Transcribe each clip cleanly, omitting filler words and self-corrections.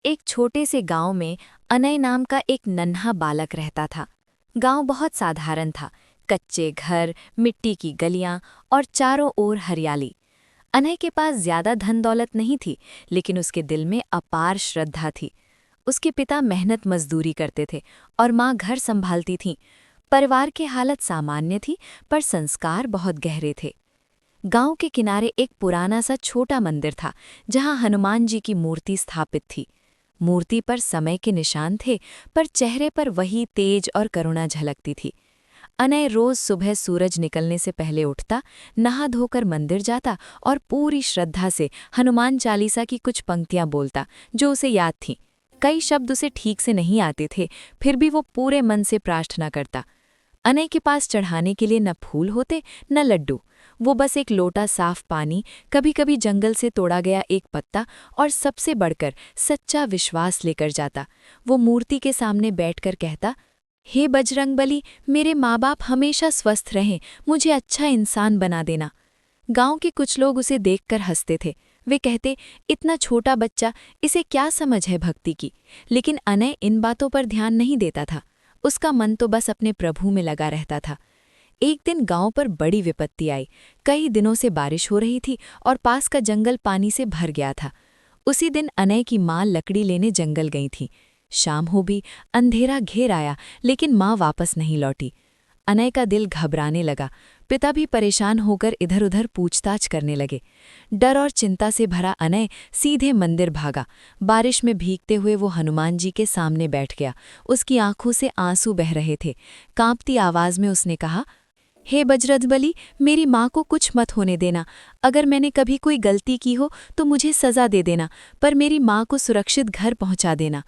एक छोटे से गांव में अनय नाम का एक नन्हा बालक रहता था। गांव बहुत साधारण था। कच्चे घर, मिट्टी की गलियां और चारों ओर हरियाली। अनय के पास ज्यादा धन दौलत नहीं थी, लेकिन उसके दिल में अपार श्रद्धा थी। उसके पिता मेहनत मजदूरी करते थे और माँ घर संभालती थीं। परिवार की हालत सामान्य थी, पर संस्कार बहुत गहरे थे। गांव के किनारे एक पुराना सा छोटा मंदिर था, जहां हनुमान जी की मूर्ति स्थापित थी। मूर्ति पर समय के निशान थे, पर चेहरे पर वही तेज और करुणा झलकती थी। अनय रोज सुबह सूरज निकलने से पहले उठता, नहा धोकर मंदिर जाता और पूरी श्रद्धा से हनुमान चालीसा की कुछ पंक्तियां बोलता, जो उसे याद थीं। कई शब्द उसे ठीक से नहीं आते थे, फिर भी वो पूरे मन से प्रार्थना करता। अनय के पास चढ़ाने के लिए न फूल होते न लड्डू। वो बस एक लोटा साफ पानी, कभी कभी जंगल से तोड़ा गया एक पत्ता और सबसे बढ़कर सच्चा विश्वास लेकर जाता। वो मूर्ति के सामने बैठकर कहता, हे बजरंगबली, मेरे माँ बाप हमेशा स्वस्थ रहें, मुझे अच्छा इंसान बना देना। गांव के कुछ लोग उसे देखकर हंसते थे। वे कहते, इतना छोटा बच्चा, इसे क्या समझ है भक्ति की। लेकिन अनय इन बातों पर ध्यान नहीं देता था। उसका मन तो बस अपने प्रभु में लगा रहता था। एक दिन गांव पर बड़ी विपत्ति आई। कई दिनों से बारिश हो रही थी और पास का जंगल पानी से भर गया था। उसी दिन अनय की माँ लकड़ी लेने जंगल गई थी। शाम हो भी, अंधेरा घेर आया, लेकिन माँ वापस नहीं लौटी। अनय का दिल घबराने लगा। पिता भी परेशान होकर इधर उधर पूछताछ करने लगे। डर और चिंता से भरा अनय सीधे मंदिर भागा। बारिश में भीगते हुए वो हनुमान जी के सामने बैठ गया। उसकी आंखों से आंसू बह रहे थे। कांपती आवाज में उसने कहा, हे बजरंगबली, मेरी माँ को कुछ मत होने देना। अगर मैंने कभी कोई गलती की हो तो मुझे सजा दे देना, पर मेरी माँ को सुरक्षित घर पहुँचा देना।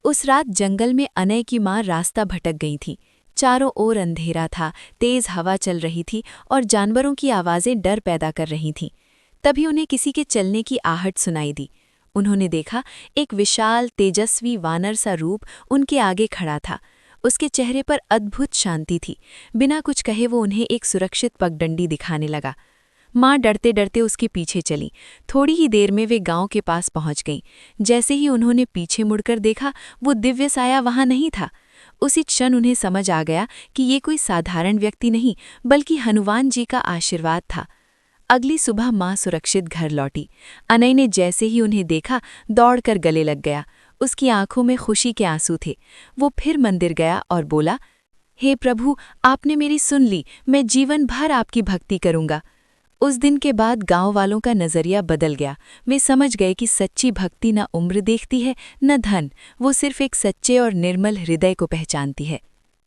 उस रात जंगल में अनय की माँ रास्ता भटक गई थी। चारों ओर अंधेरा था, तेज हवा चल रही थी और जानवरों की आवाज़ें डर पैदा कर रही थीं। तभी उन्हें किसी के चलने की आहट सुनाई दी। उन्होंने देखा, एक विशाल तेजस्वी वानर सा रूप उनके आगे खड़ा था। उसके चेहरे पर अद्भुत शांति थी। बिना कुछ कहे वो उन्हें एक सुरक्षित पगडंडी दिखाने लगा। माँ डरते डरते उसके पीछे चली। थोड़ी ही देर में वे गांव के पास पहुंच गईं। जैसे ही उन्होंने पीछे मुड़कर देखा, वो दिव्य साया वहां नहीं था। उसी क्षण उन्हें समझ आ गया कि ये कोई साधारण व्यक्ति नहीं, बल्कि हनुमान जी का आशीर्वाद था। अगली सुबह माँ सुरक्षित घर लौटी। अनय ने जैसे ही उन्हें देखा, दौड़कर गले लग गया। उसकी आंखों में खुशी के आंसू थे। वो फिर मंदिर गया और बोला, हे प्रभु, आपने मेरी सुन ली, मैं जीवन भर आपकी भक्ति करूंगा। उस दिन के बाद गांव वालों का नजरिया बदल गया। वे समझ गए कि सच्ची भक्ति न उम्र देखती है न धन, वो सिर्फ एक सच्चे और निर्मल हृदय को पहचानती है।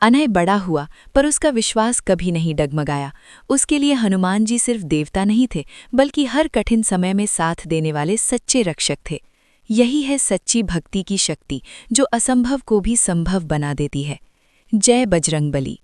अनय बड़ा हुआ, पर उसका विश्वास कभी नहीं डगमगाया। उसके लिए हनुमान जी सिर्फ देवता नहीं थे, बल्कि हर कठिन समय में साथ देने वाले सच्चे रक्षक थे। यही है सच्ची भक्ति की शक्ति, जो असंभव को भी संभव बना देती है। जय बजरंगबली।